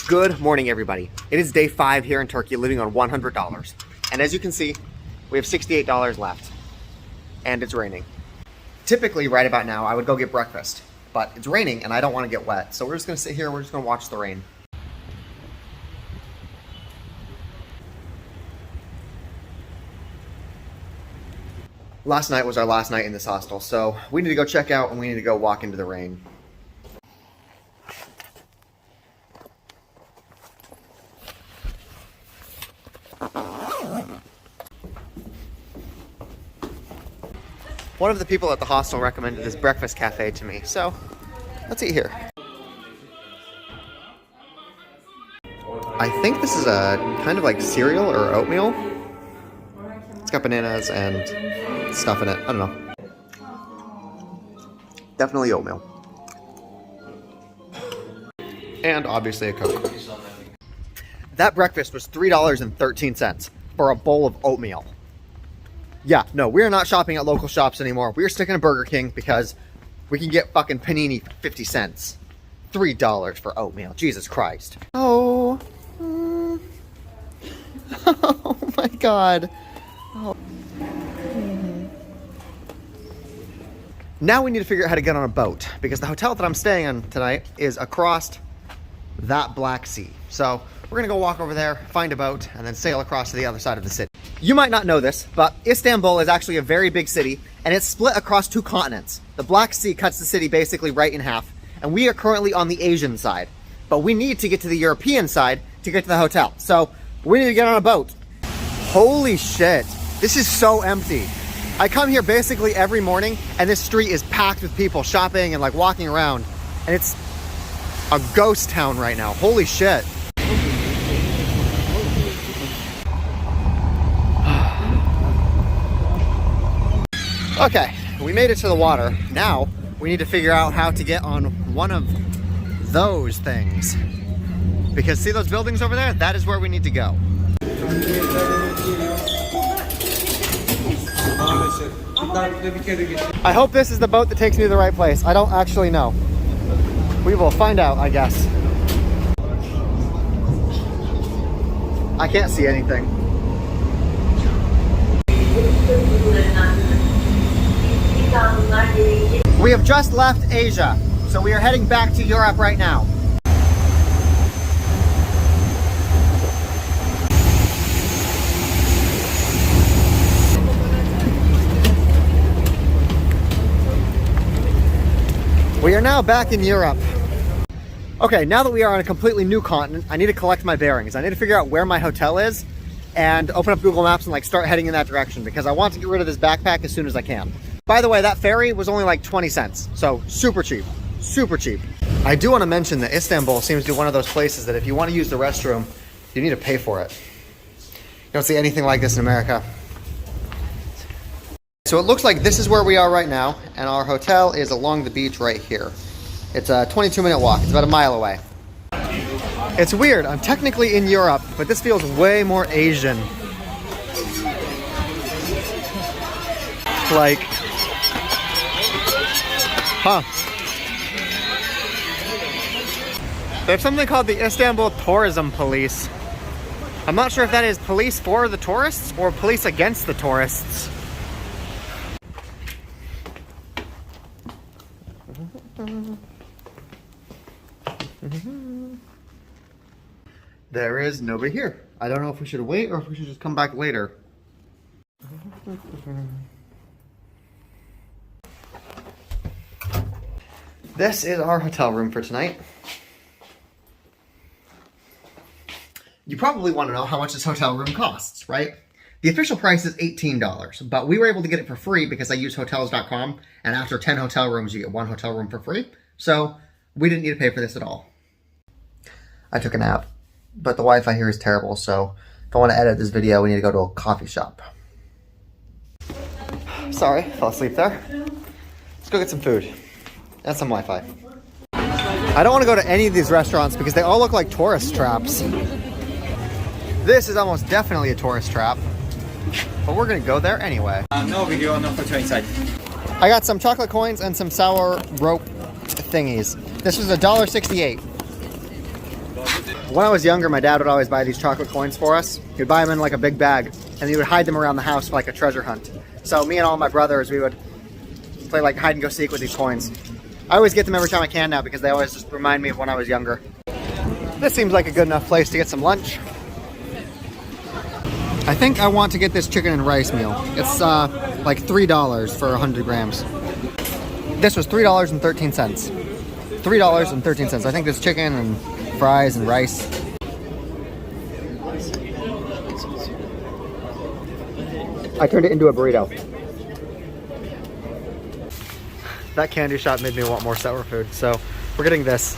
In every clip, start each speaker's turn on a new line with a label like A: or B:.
A: Good morning, everybody. It is day 5 here in Turkey, living on $100. And as you can see, we have $68 left. And it's raining. Typically, right about now, I would go get breakfast. But it's raining and I don't want to get wet. So we're just going to sit here, we're just going to watch the rain. Last night was our last night in this hostel, so we need to go check out and we need to go walk into the rain. One of the people at the hostel recommended this breakfast cafe to me, so let's eat here. I think this is a kind of like cereal or oatmeal. It's got bananas and stuff in it. I don't know. Definitely oatmeal. And obviously a Coke. That breakfast was $3.13 for a bowl of oatmeal. Yeah, no, we're not shopping at local shops anymore. We're sticking to Burger King because we can get fucking panini for 50 cents. $3 for oatmeal. Jesus Christ. Oh. Oh my God. Oh. Now we need to figure out how to get on a boat because the hotel that I'm staying in tonight is across that Black Sea. So we're gonna go walk over there, find a boat, and then sail across to the other side of the city. You might not know this, but Istanbul is actually a very big city and it's split across 2 continents. The Black Sea cuts the city basically right in half, and we are currently on the Asian side. But we need to get to the European side to get to the hotel. So we need to get on a boat. Holy shit, this is so empty. I come here basically every morning and this street is packed with people shopping and like walking around, and it's a ghost town right now. Holy shit. Okay, we made it to the water. Now we need to figure out how to get on one of those things. Because see those buildings over there? That is where we need to go. I hope this is the boat that takes me to the right place. I don't actually know. We will find out, I guess. I can't see anything. We have just left Asia, so we are heading back to Europe right now. We are now back in Europe. Okay, now that we are on a completely new continent, I need to collect my bearings. I need to figure out where my hotel is and open up Google Maps and like start heading in that direction because I want to get rid of this backpack as soon as I can. By the way, that ferry was only like 20 cents, so super cheap, super cheap. I do want to mention that Istanbul seems to be one of those places that if you want to use the restroom, you need to pay for it. You don't see anything like this in America. So it looks like this is where we are right now, and our hotel is along the beach right here. It's a 22-minute walk. It's about a mile away. It's weird. I'm technically in Europe, but this feels way more Asian. Like, huh. There's something called the Istanbul Tourism Police. I'm not sure if that is police for the tourists or police against the tourists. There is nobody here. I don't know if we should wait or if we should just come back later. This is our hotel room for tonight. You probably want to know how much this hotel room costs, right? The official price is $18, but we were able to get it for free because I use hotels.com, and after 10 hotel rooms, you get 1 hotel room for free. So we didn't need to pay for this at all. I took a nap, but the Wi-Fi here is terrible, so if I want to edit this video, we need to go to a coffee shop. Sorry, fell asleep there. Let's go get some food and some Wi-Fi. I don't want to go to any of these restaurants because they all look like tourist traps. This is almost definitely a tourist trap, but we're gonna go there anyway.
B: No video, no photo inside.
A: I got some chocolate coins and some sour rope thingies. This was $1.68. When I was younger, my dad would always buy these chocolate coins for us. He would buy them in like a big bag, and he would hide them around the house for like a treasure hunt. So me and all my brothers, we would play like hide and go seek with these coins. I always get them every time I can now because they always just remind me of when I was younger. This seems like a good enough place to get some lunch. I think I want to get this chicken and rice meal. It's like $3 for 100 grams. This was $3.13. $3.13. I think this chicken and fries and rice. I turned it into a burrito. That candy shop made me want more sour food, so we're getting this.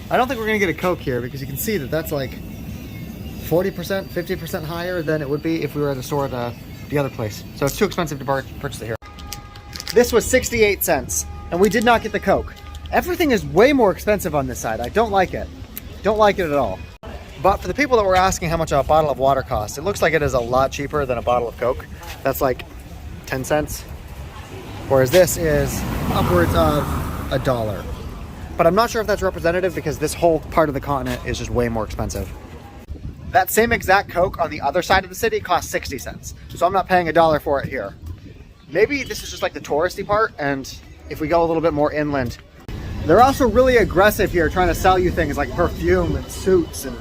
A: I don't think we're gonna get a Coke here because you can see that that's like 40%, 50% higher than it would be if we were at the store at the other place. So it's too expensive to purchase it here. This was 68 cents, and we did not get the Coke. Everything is way more expensive on this side. I don't like it. Don't like it at all. But for the people that were asking how much a bottle of water costs, it looks like it is a lot cheaper than a bottle of Coke. That's like 10 cents. Whereas this is upwards of $1. But I'm not sure if that's representative because this whole part of the continent is just way more expensive. That same exact Coke on the other side of the city costs 60 cents. So I'm not paying $1 for it here. Maybe this is just like the touristy part, and if we go a little bit more inland. They're also really aggressive here trying to sell you things like perfume and suits and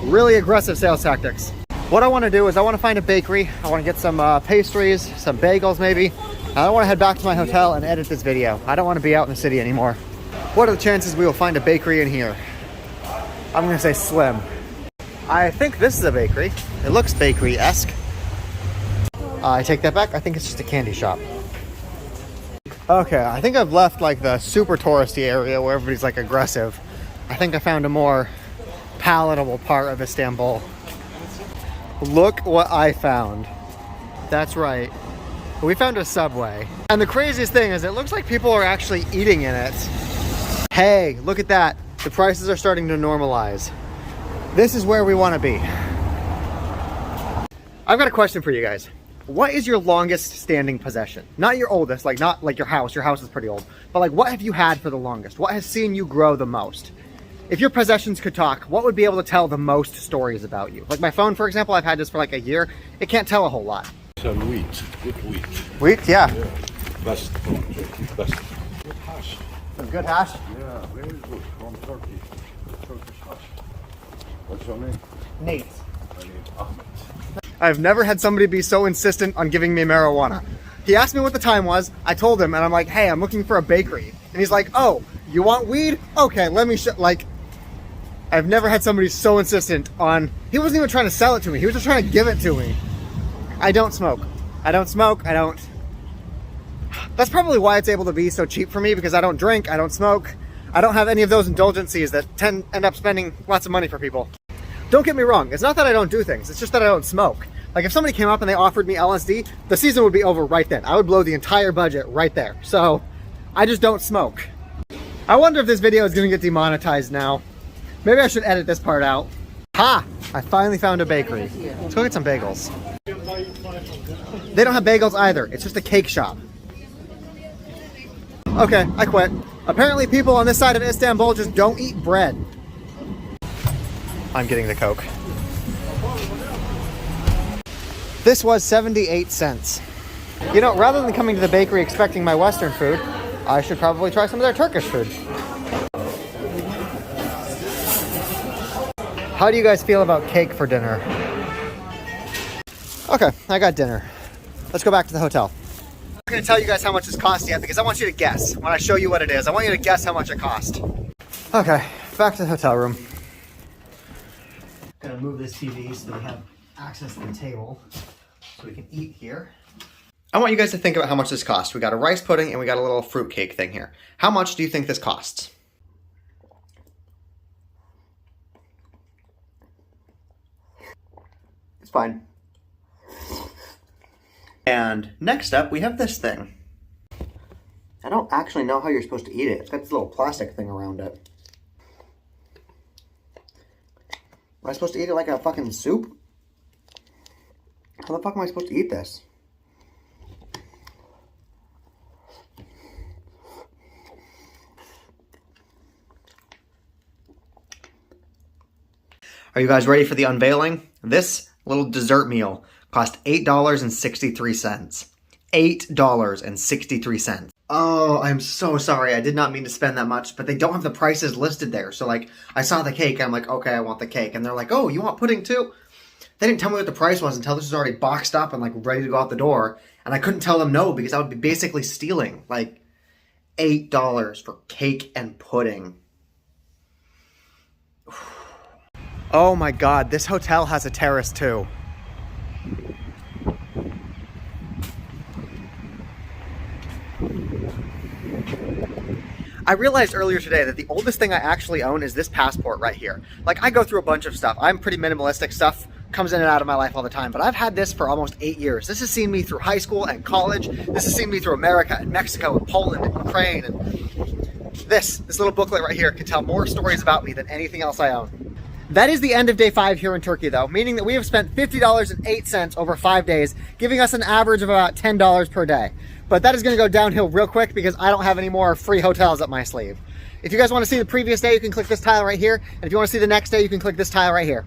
A: really aggressive sales tactics. What I want to do is I want to find a bakery. I want to get some pastries, some bagels maybe. I want to head back to my hotel and edit this video. I don't want to be out in the city anymore. What are the chances we will find a bakery in here? I'm going to say slim. I think this is a bakery. It looks bakery-esque. I take that back. I think it's just a candy shop. Okay, I think I've left like the super touristy area where everybody's like aggressive. I think I found a more palatable part of Istanbul. Look what I found. That's right. We found a Subway. And the craziest thing is it looks like people are actually eating in it. Hey, look at that. The prices are starting to normalize. This is where we want to be. I've got a question for you guys. What is your longest standing possession? Not your oldest, like not like your house. Your house is pretty old. But like what have you had for the longest? What has seen you grow the most? If your possessions could talk, what would be able to tell the most stories about you? Like my phone, for example, I've had this for like a year. It can't tell a whole lot.
B: Some wheat, good wheat.
A: Wheat, yeah.
B: Best from Turkey, best. Good hash.
A: Some good hash?
B: Yeah, very good from Turkey. Turkish hash. What's your name?
A: Nate.
B: My name is Ahmed.
A: I've never had somebody be so insistent on giving me marijuana. He asked me what the time was. I told him, and I'm like, hey, I'm looking for a bakery. And he's like, oh, you want weed? Okay, let me like, I've never had somebody so insistent on, he wasn't even trying to sell it to me. He was just trying to give it to me. I don't smoke. I don't smoke. I don't. That's probably why it's able to be so cheap for me, because I don't drink. I don't smoke. I don't have any of those indulgencies that end up spending lots of money for people. Don't get me wrong. It's not that I don't do things. It's just that I don't smoke. Like if somebody came up and they offered me LSD, the season would be over right then. I would blow the entire budget right there. So I just don't smoke. I wonder if this video is going to get demonetized now. Maybe I should edit this part out. Ha! I finally found a bakery. Let's go get some bagels. They don't have bagels either. It's just a cake shop. Okay, I quit. Apparently people on this side of Istanbul just don't eat bread. I'm getting the Coke. This was 78 cents. You know, rather than coming to the bakery expecting my Western food, I should probably try some of their Turkish food. How do you guys feel about cake for dinner? Okay, I got dinner. Let's go back to the hotel. I'm not going to tell you guys how much this cost yet because I want you to guess. When I show you what it is, I want you to guess how much it cost. Okay, back to the hotel room. Gonna move this TV so we have access to the table so we can eat here. I want you guys to think about how much this costs. We got a rice pudding and we got a little fruit cake thing here. How much do you think this costs? It's fine. And next up, we have this thing. I don't actually know how you're supposed to eat it. It's got this little plastic thing around it. Am I supposed to eat it like a fucking soup? How the fuck am I supposed to eat this? Are you guys ready for the unveiling? This little dessert meal cost $8.63. $8.63. Oh, I'm so sorry. I did not mean to spend that much, but they don't have the prices listed there. So like, I saw the cake. I'm like, okay, I want the cake. And they're like, oh, you want pudding too? They didn't tell me what the price was until this was already boxed up and like ready to go out the door. And I couldn't tell them no because I would be basically stealing like $8 for cake and pudding. Oh my God, this hotel has a terrace too. I realized earlier today that the oldest thing I actually own is this passport right here. Like, I go through a bunch of stuff. I'm pretty minimalistic. Stuff comes in and out of my life all the time, but I've had this for almost 8 years. This has seen me through high school and college. This has seen me through America and Mexico and Poland and Ukraine. And this little booklet right here can tell more stories about me than anything else I own. That is the end of day 5 here in Turkey, though, meaning that we have spent $50.08 over 5 days, giving us an average of about $10 per day. But that is going to go downhill real quick because I don't have any more free hotels up my sleeve. If you guys want to see the previous day, you can click this tile right here. And if you want to see the next day, you can click this tile right here.